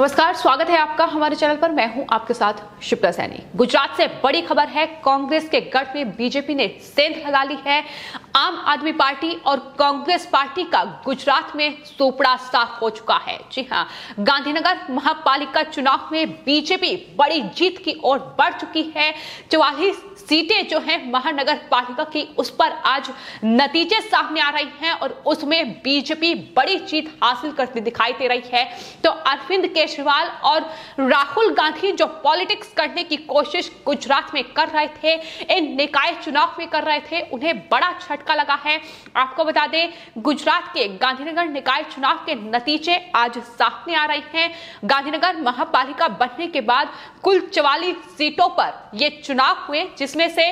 नमस्कार, स्वागत है आपका हमारे चैनल पर। मैं हूं आपके साथ शिप्रा सैनी। गुजरात से बड़ी खबर है। कांग्रेस के गढ़ में बीजेपी ने सेंध लगा ली है। आम आदमी पार्टी और कांग्रेस पार्टी का गुजरात में सूपड़ा साफ हो चुका है। जी हां, गांधीनगर महापालिका चुनाव में बीजेपी बड़ी जीत की ओर बढ़ चुकी है। 44 सीटें जो हैं महानगर पालिका की, उस पर आज नतीजे सामने आ रहे हैं और उसमें बीजेपी बड़ी जीत हासिल करती दिखाई दे रही है। तो अरविंद केजरीवाल और राहुल गांधी जो पॉलिटिक्स करने की कोशिश गुजरात में कर रहे थे, इन निकाय चुनाव में कर रहे थे, उन्हें बड़ा झटका लगा है। आपको बता दें, गुजरात के गांधीनगर निकाय चुनाव के नतीजे आज सामने आ रहे हैं। गांधीनगर महापालिका बनने के बाद कुल 44 सीटों पर यह चुनाव हुए, जिसमें से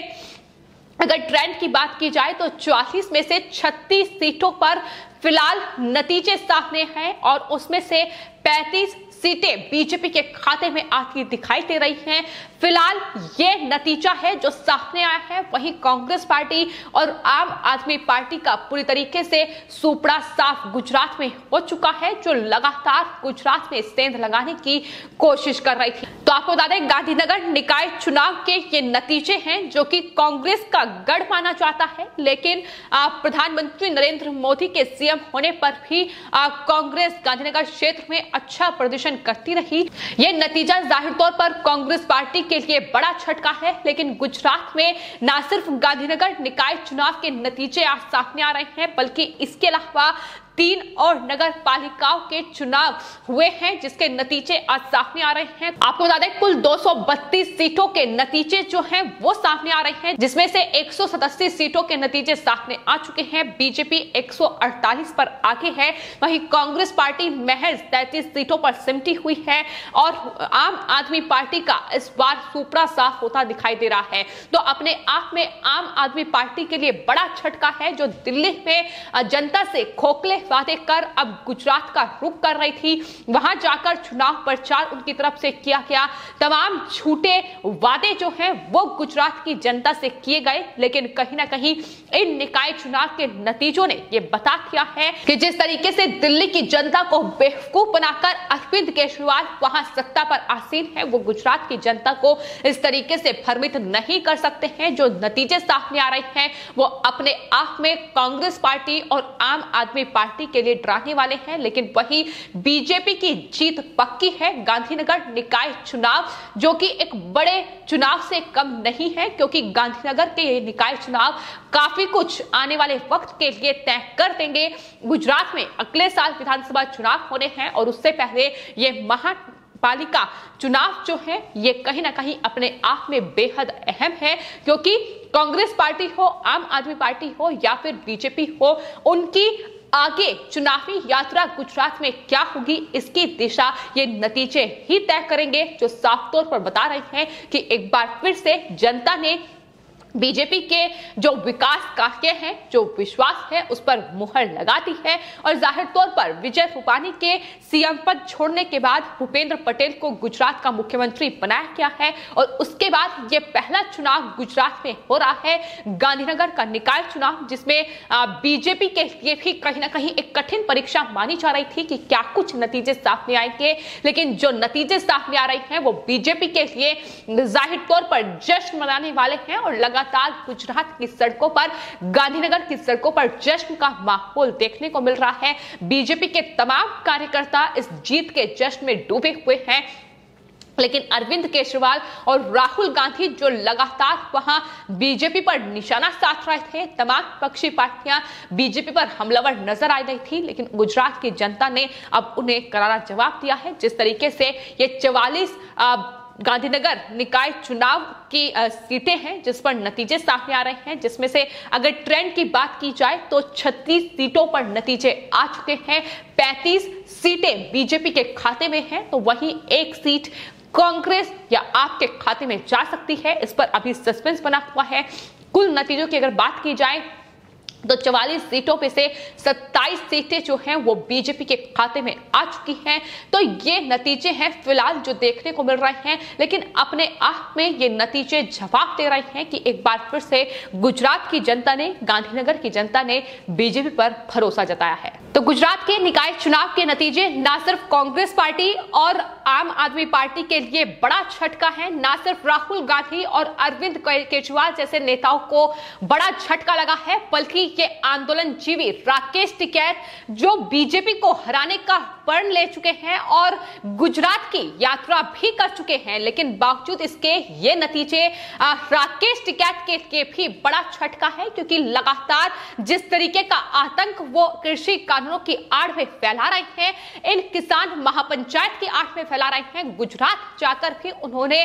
अगर ट्रेंड की बात की जाए तो 44 में से 36 सीटों पर फिलहाल नतीजे सामने हैं और उसमें से 35 सीटें बीजेपी के खाते में आती दिखाई दे रही हैं। फिलहाल ये नतीजा है जो सामने आया है। वहीं कांग्रेस पार्टी और आम आदमी पार्टी का पूरी तरीके से सूपड़ा साफ गुजरात में हो चुका है, जो लगातार गुजरात में सेंध लगाने की कोशिश कर रही थी। तो आपको बता दें, गांधीनगर निकाय चुनाव के ये नतीजे हैं जो कि कांग्रेस का गढ़ माना जाता है, लेकिन प्रधानमंत्री नरेंद्र मोदी के सीएम होने पर भी कांग्रेस गांधीनगर क्षेत्र में अच्छा प्रदर्शन करती रही। यह नतीजा जाहिर तौर पर कांग्रेस पार्टी के लिए बड़ा झटका है, लेकिन गुजरात में न सिर्फ गांधीनगर निकाय चुनाव के नतीजे आज सामने आ रहे हैं, बल्कि इसके अलावा 3 और नगर पालिकाओं के चुनाव हुए हैं, जिसके नतीजे आज सामने आ रहे हैं। आपको बता दें, कुल 232 सीटों के नतीजे जो हैं वो सामने आ रहे हैं, जिसमें से 187 सीटों के नतीजे सामने आ चुके हैं। बीजेपी 148 पर आगे है, वहीं कांग्रेस पार्टी महज 33 सीटों पर सिमटी हुई है और आम आदमी पार्टी का इस बार सूपड़ा साफ होता दिखाई दे रहा है। तो अपने आप में आम आदमी पार्टी के लिए बड़ा झटका है, जो दिल्ली में जनता से खोखले वादे कर अब गुजरात का रुख कर रही थी। वहां जाकर चुनाव प्रचार उनकी तरफ से किया गया। तमाम झूठे वादे जो हैं वो गुजरात की जनता से किए गए, लेकिन कहीं ना कहीं इन निकाय चुनाव के नतीजों ने ये बता दिया है कि जिस तरीके से दिल्ली की जनता को बेवकूफ बनाकर अरविंद केजरीवाल वहां सत्ता पर आसीन है, वो गुजरात की जनता को इस तरीके से भ्रमित नहीं कर सकते हैं। जो नतीजे सामने आ रहे हैं वो अपने आप में कांग्रेस पार्टी और आम आदमी पार्टी के लिए डराने वाले हैं, लेकिन वही बीजेपी की जीत पक्की है। गांधीनगर निकाय चुनाव जो कि एक बड़े चुनाव से कम नहीं है, क्योंकि गांधीनगर के ये निकाय चुनाव काफी कुछ आने वाले वक्त के लिए तय कर देंगे। गुजरात में अगले साल विधानसभा चुनाव होने हैं और उससे पहले ये महापालिका चुनाव जो है ये कहीं ना कहीं अपने आप में बेहद अहम है, क्योंकि कांग्रेस पार्टी हो, आम आदमी पार्टी हो या फिर बीजेपी हो, उनकी आगे चुनावी यात्रा गुजरात में क्या होगी, इसकी दिशा ये नतीजे ही तय करेंगे, जो साफ तौर पर बता रहे हैं कि एक बार फिर से जनता ने बीजेपी के जो विकास कार्य हैं, जो विश्वास है, उस पर मुहर लगा दी है। और जाहिर तौर पर विजय रूपानी के सीएम पद छोड़ने के बाद भूपेंद्र पटेल को गुजरात का मुख्यमंत्री बनाया गया है और उसके बाद ये पहला चुनाव गुजरात में हो रहा है, गांधीनगर का निकाय चुनाव, जिसमें बीजेपी के लिए भी कहीं ना कहीं एक कठिन परीक्षा मानी जा रही थी कि क्या कुछ नतीजे सामने आएंगे। लेकिन जो नतीजे सामने आ रहे हैं वो बीजेपी के लिए जाहिर तौर पर जश्न मनाने वाले हैं और लगातार गुजरात की सड़कों पर, गांधीनगर की सड़कों पर जश्न का माहौल देखने को मिल रहा है। बीजेपी के तमाम कार्यकर्ता इस जीत के जश्न में डूबे हुए हैं, लेकिन अरविंद केजरीवाल और राहुल गांधी जो लगातार वहां बीजेपी पर निशाना साध रहे थे, तमाम पक्षी पार्टियां बीजेपी पर हमलावर नजर आ रही थी, लेकिन गुजरात की जनता ने अब उन्हें करारा जवाब दिया है। जिस तरीके से ये 44 गांधीनगर निकाय चुनाव की सीटें हैं जिस पर नतीजे सामने आ रहे हैं, जिसमें से अगर ट्रेंड की बात की जाए तो 36 सीटों पर नतीजे आ चुके हैं। 35 सीटें बीजेपी के खाते में हैं, तो वहीं एक सीट कांग्रेस या आपके खाते में जा सकती है। इस पर अभी सस्पेंस बना हुआ है। कुल नतीजों की अगर बात की जाए तो 44 सीटों पे से 27 सीटें जो हैं वो बीजेपी के खाते में आ चुकी हैं। तो ये नतीजे हैं फिलहाल जो देखने को मिल रहे हैं, लेकिन अपने आप में ये नतीजे जवाब दे रहे हैं कि एक बार फिर से गुजरात की जनता ने, गांधीनगर की जनता ने बीजेपी पर भरोसा जताया है। तो गुजरात के निकाय चुनाव के नतीजे न सिर्फ कांग्रेस पार्टी और आम आदमी पार्टी के लिए बड़ा झटका है। ना सिर्फ राहुल गांधी और अरविंद केजरीवाल जैसे नेताओं को बड़ा झटका लगा है, बल्कि ये आंदोलनजीवी राकेश टिकैत जो बीजेपी को हराने का प्रण ले चुके हैं और गुजरात की यात्रा भी कर चुके हैं, लेकिन बावजूद इसके ये नतीजे राकेश टिकैत के लिए भी बड़ा झटका है, क्योंकि लगातार जिस तरीके का आतंक वो कृषि कानूनों की आड़ में फैला रहे हैं, इन किसान महापंचायत की आड़ में फैला रहे हैं, गुजरात जाकर भी उन्होंने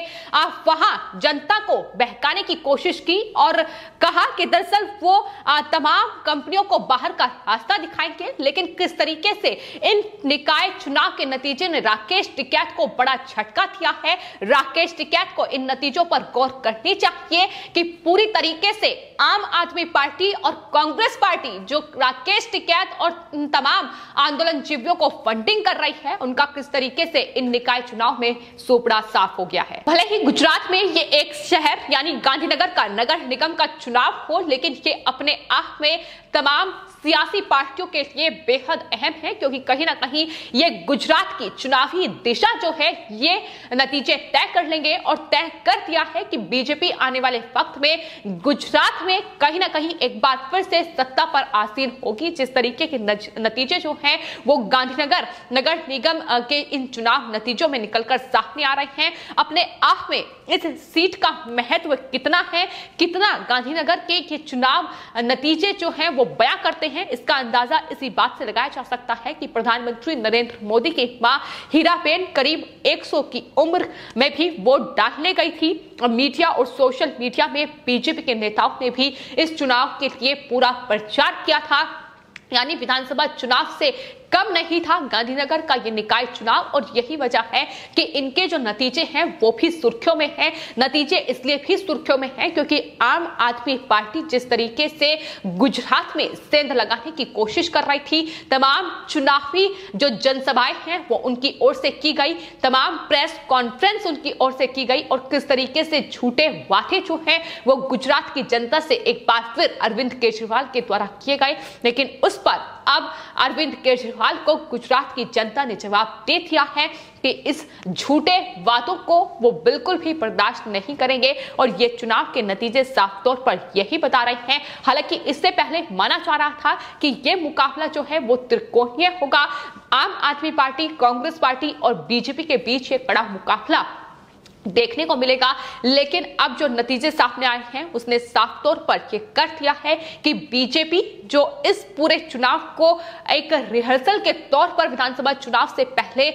वहां जनता को बहकाने की कोशिश की और कहा कि दरअसल वो तमाम कंपनियों को बाहर का रास्ता दिखाएंगे। लेकिन किस तरीके से इन निकाय चुनाव के नतीजे ने राकेश टिकैत को बड़ा झटका दिया है। राकेश टिकैत को इन नतीजों पर गौर करनी चाहिए कि पूरी तरीके से आम आदमी पार्टी और कांग्रेस पार्टी जो राकेश टिकैत और तमाम आंदोलनजीवियों को फंडिंग कर रही है, उनका किस तरीके से इन निकाय चुनाव में सोपड़ा साफ हो गया है। भले ही गुजरात में ये एक शहर यानी गांधीनगर का नगर निगम का चुनाव हो, लेकिन ये अपने आप में तमाम सियासी पार्टियों के लिए बेहद अहम है, क्योंकि कहीं ना कहीं ये गुजरात की चुनावी दिशा जो है ये नतीजे तय कर लेंगे और तय कर दिया है कि बीजेपी आने वाले वक्त में गुजरात में कहीं ना कहीं एक बार फिर से सत्ता पर आसीन होगी। जिस तरीके के नतीजे जो हैं वो गांधीनगर नगर निगम के इन चुनाव नतीजों में निकलकर सामने आ रहे हैं, अपने आप में इस सीट का महत्व कितना है, कितना गांधीनगर के ये चुनाव नतीजे जो हैं वो बयां करते हैं, इसका अंदाजा इसी बात से लगाया जा सकता है कि प्रधानमंत्री नरेंद्र मोदी की मां हीराबेन करीब 100 की उम्र में भी वोट डालने गई थी। मीडिया और सोशल मीडिया में बीजेपी के नेताओं ने भी इस चुनाव के लिए पूरा प्रचार किया था, यानी विधानसभा चुनाव से कम नहीं था गांधीनगर का ये निकाय चुनाव। और यही वजह है कि इनके जो नतीजे हैं वो भी सुर्खियों में हैं। नतीजे इसलिए भी सुर्खियों में हैं क्योंकि आम आदमी पार्टी जिस तरीके से गुजरात में सेंध लगाने की कोशिश कर रही थी, तमाम चुनावी जो जनसभाएं हैं वो उनकी ओर से की गई, तमाम प्रेस कॉन्फ्रेंस उनकी ओर से की गई और किस तरीके से झूठे वादे जो हैं वो गुजरात की जनता से एक बार फिर अरविंद केजरीवाल के द्वारा किए गए। लेकिन उस पर अब अरविंद केजरीवाल को गुजरात की जनता ने जवाब दे दिया है कि इस झूठे वादों को वो बिल्कुल भी बर्दाश्त नहीं करेंगे और ये चुनाव के नतीजे साफ तौर पर यही बता रहे हैं। हालांकि इससे पहले माना जा रहा था कि ये मुकाबला जो है वो त्रिकोणीय होगा, आम आदमी पार्टी, कांग्रेस पार्टी और बीजेपी के बीच ये कड़ा मुकाबला देखने को मिलेगा। लेकिन अब जो नतीजे सामने आए हैं उसने साफ तौर पर यह कर दिया है कि बीजेपी जो इस पूरे चुनाव को एक रिहर्सल के तौर पर विधानसभा चुनाव से पहले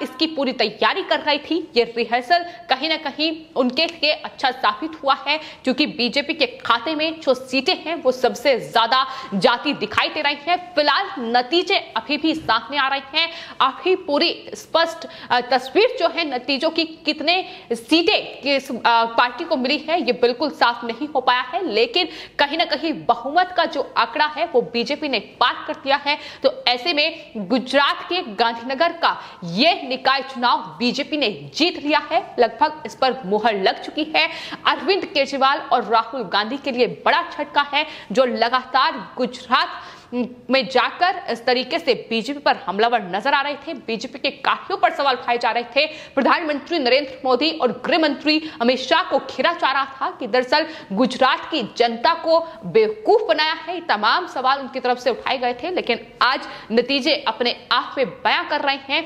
इसकी पूरी तैयारी कर रही थी, ये रिहर्सल कहीं ना कहीं उनके लिए अच्छा साबित हुआ है, क्योंकि बीजेपी के खाते में जो सीटें हैं वो सबसे ज्यादा जाती दिखाई दे रही हैं। फिलहाल नतीजे अभी भी सामने आ रहे हैं, अभी पूरी स्पष्ट तस्वीर जो है नतीजों की कितने सीटें किस पार्टी को मिली है ये बिल्कुल साफ नहीं हो पाया है, लेकिन कहीं ना कहीं बहुमत का जो आंकड़ा है वो बीजेपी ने पार कर दिया है। तो ऐसे में गुजरात के गांधीनगर का ये निकाय चुनाव बीजेपी ने जीत लिया है, लगभग इस पर मुहर लग चुकी है। अरविंद केजरीवाल और राहुल गांधी के लिए बड़ा झटका है, जो लगातार गुजरात में जाकर इस तरीके से बीजेपी पर हमलावर नजर आ रहे थे, बीजेपी के काफियों पर सवाल उठाए जा रहे थे। प्रधानमंत्री नरेंद्र मोदी और गृह मंत्री अमित शाह को घेरा जा रहा था कि दरअसल गुजरात की जनता को बेवकूफ बनाया है, तमाम सवाल उनकी तरफ से उठाए गए थे। लेकिन आज नतीजे अपने आप में बयां कर रहे हैं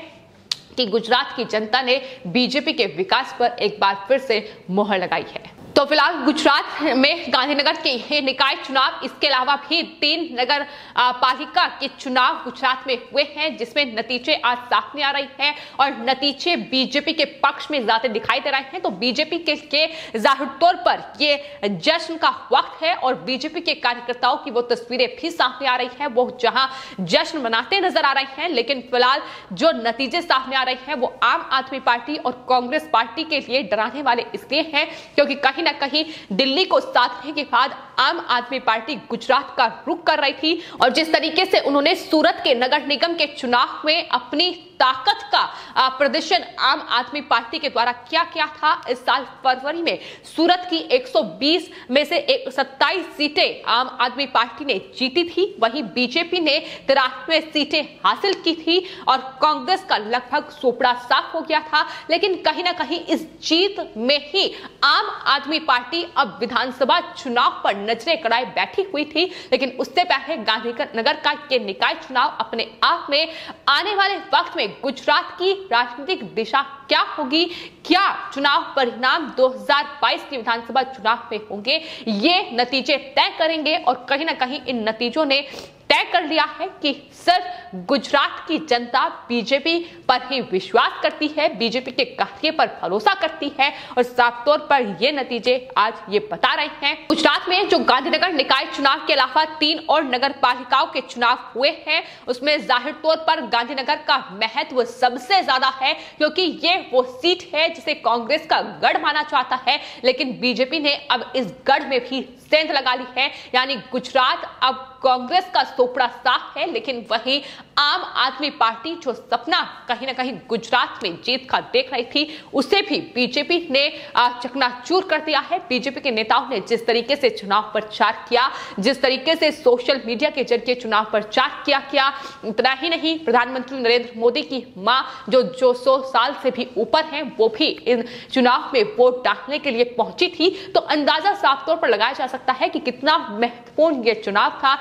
कि गुजरात की जनता ने बीजेपी के विकास पर एक बार फिर से मोहर लगाई है। तो फिलहाल गुजरात में गांधीनगर के ये निकाय चुनाव, इसके अलावा भी 3 नगर पालिका के चुनाव गुजरात में हुए हैं, जिसमें नतीजे आज सामने आ रहे हैं और नतीजे बीजेपी के पक्ष में ज्यादा दिखाई दे रहे हैं। तो बीजेपी के जाहिर तौर पर ये जश्न का वक्त है और बीजेपी के कार्यकर्ताओं की वो तस्वीरें भी सामने आ रही है, वो जहां जश्न मनाते नजर आ रहे हैं। लेकिन फिलहाल जो नतीजे सामने आ रहे हैं वो आम आदमी पार्टी और कांग्रेस पार्टी के लिए डराने वाले इसलिए हैं क्योंकि कहीं ना कहीं दिल्ली को साधने के बाद आम आदमी पार्टी गुजरात का रुख कर रही थी और जिस तरीके से उन्होंने सूरत के नगर निगम के चुनाव में अपनी ताकत का प्रदर्शन आम आदमी पार्टी के द्वारा क्या क्या था। इस साल फरवरी में सूरत की 120 में से 27 सीटें आम आदमी पार्टी ने जीती थी, वहीं बीजेपी ने 93 सीटें हासिल की थी और कांग्रेस का लगभग सोपड़ा साफ हो गया था। लेकिन कहीं ना कहीं इस जीत में ही आम आदमी पार्टी अब विधानसभा चुनाव पर नजरें गड़ाए बैठी हुई थी। लेकिन उससे पहले गांधीनगर का ये निकाय चुनाव अपने आप में आने वाले वक्त में गुजरात की राजनीतिक दिशा क्या होगी, क्या चुनाव परिणाम 2022 के विधानसभा चुनाव में होंगे, ये नतीजे तय करेंगे। और कहीं ना कहीं इन नतीजों ने तय कर लिया है कि सिर्फ गुजरात की जनता बीजेपी पर ही विश्वास करती है, बीजेपी के कहने पर भरोसा करती है और साफ तौर पर ये नतीजे आज ये बता रहे हैं। गुजरात में जो गांधीनगर निकाय चुनाव के अलावा 3 और नगर पालिकाओं के चुनाव हुए हैं, उसमें जाहिर तौर पर गांधीनगर का महत्व सबसे ज्यादा है, क्योंकि ये वो सीट है जिसे कांग्रेस का गढ़ माना जाता है। लेकिन बीजेपी ने अब इस गढ़ में भी सेंध लगा ली है, यानी गुजरात अब कांग्रेस का सोपड़ा साफ है। लेकिन वही आम आदमी पार्टी जो सपना कहीं ना कहीं गुजरात में जीत का देख रही थी, उसे भी बीजेपी ने चकनाचूर कर दिया है। बीजेपी के नेताओं ने जिस तरीके से चुनाव प्रचार किया, जिस तरीके से सोशल मीडिया के जरिए चुनाव प्रचार किया, इतना ही नहीं, प्रधानमंत्री नरेंद्र मोदी की मां जो 100 साल से भी ऊपर हैं, वो भी इन चुनाव में वोट डालने के लिए पहुंची थी। तो अंदाजा साफ तौर पर लगाया जा सकता है कि कितना महत्वपूर्ण ये चुनाव था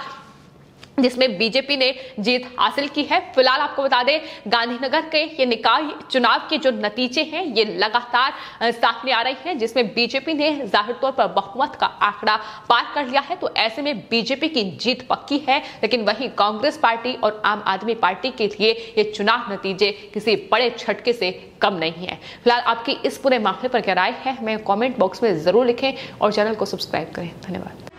जिसमें बीजेपी ने जीत हासिल की है। फिलहाल आपको बता दें, गांधीनगर के ये निकाय चुनाव के जो नतीजे हैं ये लगातार सामने आ रहे हैं, जिसमें बीजेपी ने जाहिर तौर पर बहुमत का आंकड़ा पार कर लिया है। तो ऐसे में बीजेपी की जीत पक्की है। लेकिन वहीं कांग्रेस पार्टी और आम आदमी पार्टी के लिए ये चुनाव नतीजे किसी बड़े झटके से कम नहीं है। फिलहाल आपकी इस पूरे मामले पर क्या राय है, मैं कॉमेंट बॉक्स में जरूर लिखें और चैनल को सब्सक्राइब करें। धन्यवाद।